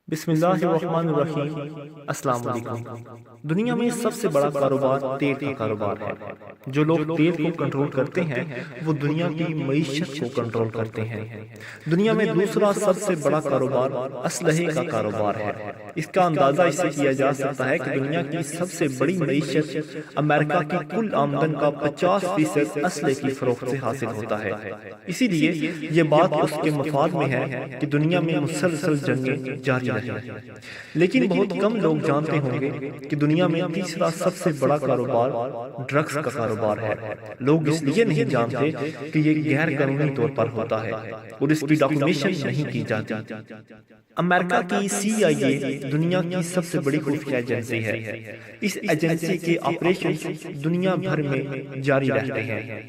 بسم اللہ الرحمن الرحیم۔ السلام علیکم۔ دنیا میں سب سے بڑا کاروبار تیل کا کاروبار ہے۔ جو لوگ تیل کو کنٹرول کرتے ہیں وہ دنیا کی معیشت کو کنٹرول کرتے ہیں۔ دنیا میں دوسرا سب سے بڑا کاروبار اسلحے کا کاروبار ہے۔ اس کا اندازہ اس سے کیا جا سکتا ہے کہ دنیا کی سب سے بڑی معیشت امریکہ کی کل آمدن کا 50% اسلحے کی فروخت سے حاصل ہوتا ہے۔ اسی لیے یہ بات اس کے مفاد میں ہے کہ دنیا میں مسلسل جنگیں جاری رہیں۔ لیکن بہت کم لوگ جانتے ہوں گے کہ دنیا میں تیسرا سب سے بڑا کاروبار ڈرگز کا کاروبار ہے۔ لوگ اس لیے نہیں جانتے کہ یہ غیر قانونی طور پر ہوتا ہے اور اس کی ڈاکومنیشن نہیں کی جاتی۔ امریکہ کی CIA دنیا کی سب سے بڑی خفیہ ایجنسی ہے۔ اس ایجنسی کے آپریشن دنیا بھر میں جاری رہتے ہیں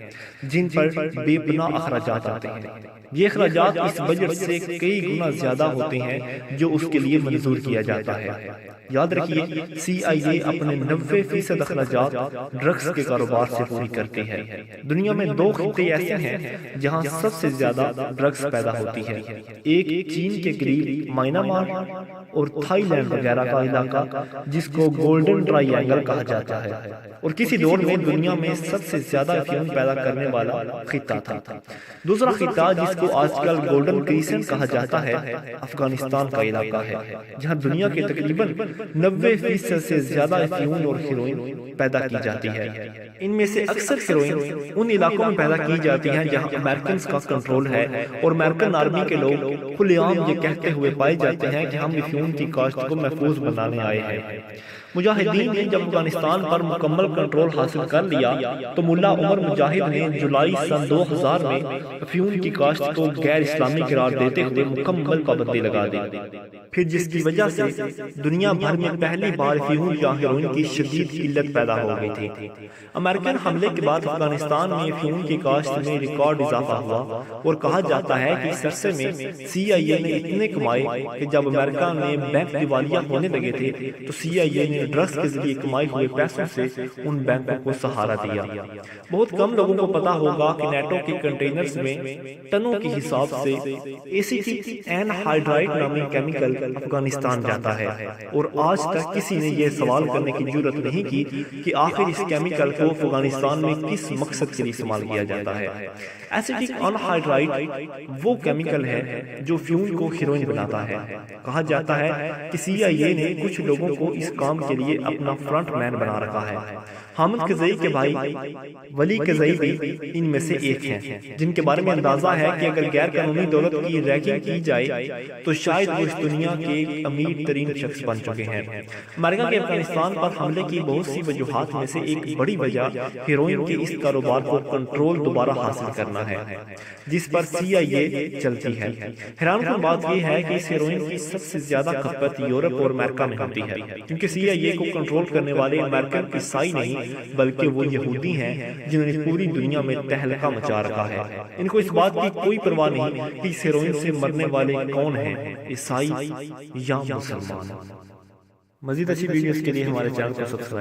جن پر بے پناہ اخراجات آتے ہیں۔ یہ اخراجات اس بجٹ سے کئی گنا زیادہ ہوتے ہیں جو اس کے لیے منظور کیا جاتا ہے۔ یاد رکھیے CIA اپنے 90% اخراجات ڈرگز کے کاروبار سے پوری کرتی ہے۔ دنیا میں 2 خطے ایسے ہیں جہاں سب سے زیادہ ڈرگز پیدا ہوتی ہے۔ ایک چین کے قریب میانمار اور تھائی لینڈ وغیرہ کا علاقہ جس کو گولڈن ٹرائی اینگل کہا جاتا ہے، اور کسی دور میں دنیا میں سب سے زیادہ افیون پیدا کرنے والا خطہ تھا۔ دوسرا خطہ جس کو آج کل گولڈن کریسنٹ کہا جاتا ہے افغانستان کا علاقہ ہے، جہاں دنیا کے تقریباً 90% سے زیادہ افیون اور ہیروئن پیدا کی جاتی ہے۔ ان میں سے اکثر ہیروئن ان علاقوں میں پیدا کی جاتی ہیں جہاں امریکنز کا کنٹرول ہے، اور امریکن آرمی کے لوگ کھلے عام یہ کہتے ہوئے پائے جاتے ہیں کہ ہم افیون کی کاشت کو محفوظ بنانے آئے ہیں۔ مجاہدین نے جب افغانستان پر مکمل کنٹرول حاصل کر لیا تو ملا عمر مجاہد نے جولائی سن 2000 میں افیون کی کاشت کو غیر اسلامی قرار دیتے ہوئے مکمل پابندی لگا دی، پھر جس کی وجہ سے دنیا بھر میں پہلی بار افیون یا ہیروئن کی شدید قلت پیدا ہو گئی تھی۔ امریکن حملے کے بعد افغانستان میں افیون کی کاشت میں ریکارڈ اضافہ ہوا، اور کہا جاتا ہے کہ اس عرصے میں CIA نے اتنے کمائے کہ جب امریکہ میں بینک دیوالیہ ہونے لگے تھے تو CIA نے ڈرگز کے ذریعے کمائے ہوئے پیسوں سے ان بینکوں کو سہارا دیا۔ بہت کم لوگوں کو پتا ہوگا کہ نیٹو کے کنٹینرز میں ٹنوں کے حساب سے ACT این ہائیڈرائڈ نامی کیمیکل افغانستان جاتا ہے، اور آج تک کسی نے یہ سوال کرنے کی جرات نہیں کی کہ آخر اس کیمیکل کو افغانستان میں کس مقصد کے لیے استعمال کیا جاتا ہے۔ ایسیٹک این ہائیڈرائڈ وہ کیمیکل ہے جو فیول کو ہیروئن بناتا ہے۔ کہا جاتا ہے کہ CIA نے کچھ لوگوں کو اس کام کے لیے اپنا فرنٹ مین بنا رکھا ہے۔ حامد کرزئی کے بھائی ولی کرزئی بھی ان میں سے ایک ہیں، جن کے بارے میں اندازہ ہے کہ اگر غیر قانونی دولت کی ریکنگ کی جائے تو شاید وہ اس دنیا کے امیر ترین شخص بن چکے ہیں۔ امریکہ کے افغانستان پر حملے کی بہت سی وجوہات میں سے ایک بڑی وجہ ہیروئن کے اس کاروبار کو کنٹرول دوبارہ حاصل کرنا ہے جس پر CIA چلتی ہے۔ حیران کن بات یہ ہے کہ اس ہیروئن کی سب سے زیادہ کھپت یورپ اور امریکہ میں ہوتی ہے، کیونکہ CIA کو کنٹرول کرنے والے امریکن عیسائی نہیں بلکہ وہ یہودی ہیں جنہوں نے پوری دنیا میں تہلکہ مچا رکھا ہے۔ ان کو اس بات کی کوئی پرواہ نہیں کہ اس ہیروئن سے مرنے والے کون ہیں، عیسائی یا مسلمان۔ مزید اچھی ویڈیوز کے لیے ہمارے چینل کو سبسکرائب